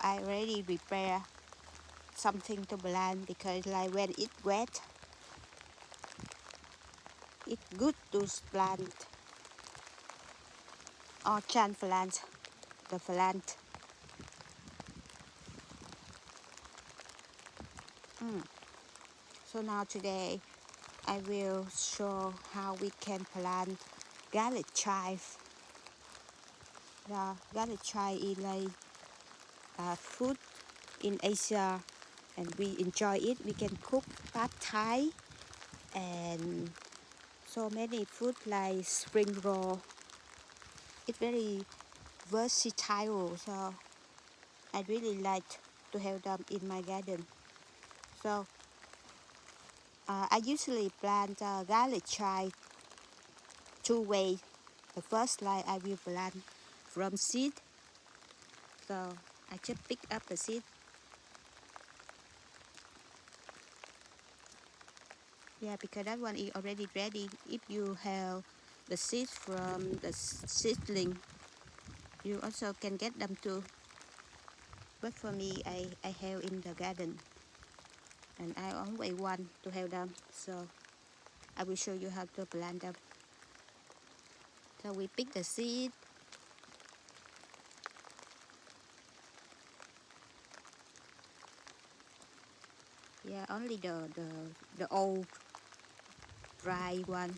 I already prepare something to plant because like when it wet, it's good to plant or transplant the plant. So now today I will show how we can plant garlic chive. The garlic chive is like food in Asia and we enjoy it. We can cook pad thai and so many food like spring roll. It's very versatile, so I really like to have them in my garden. So I usually plant garlic chive two ways. The first line I will plant from seed. So I just pick up the seed. Yeah, because that one is already ready. If you have the seed from the seedling, you also can get them too. But for me, I have in the garden. And I always want to have them. So I will show you how to plant them. So we pick the seed. Yeah, only the old dry one.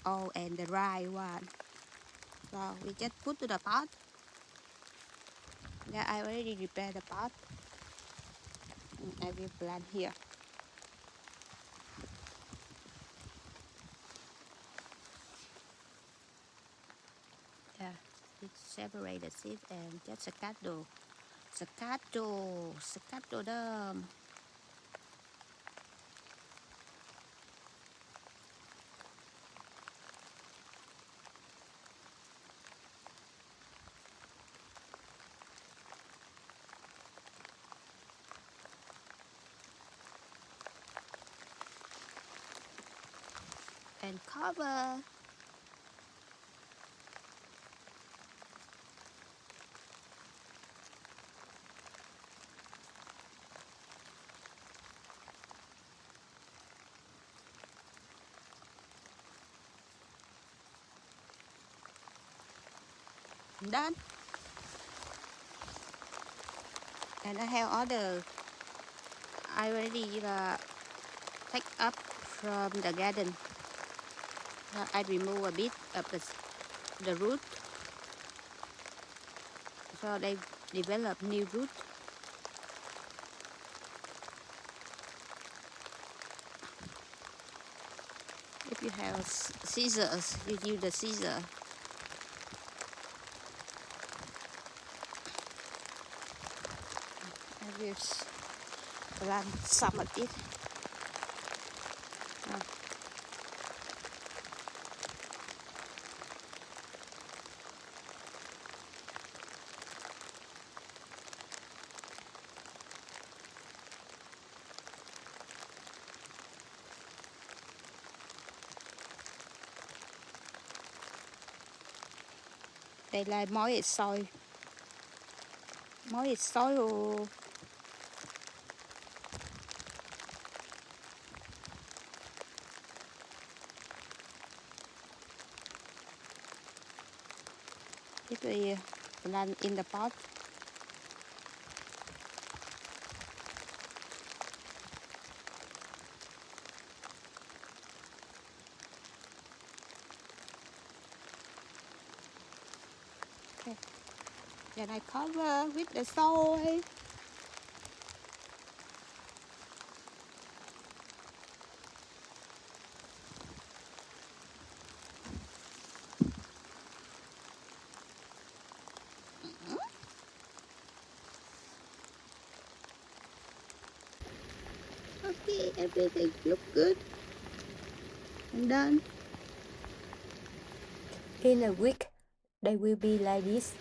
Oh, and the dry one. So we just put to the pot. Yeah, I already prepared the pot. I will plant here. Yeah, it separate the seed and just scatter them. And cover. Done. And I have other. I already take up from the garden. I remove a bit of the root, so they develop new root. If you have scissors, you use the scissor. I will plant some of it. Đây là moist soil. Moist soil. If we plant in the pot. Okay. Then I cover with the soil. Okay, everything looks good. And done. In a week, they will be like this.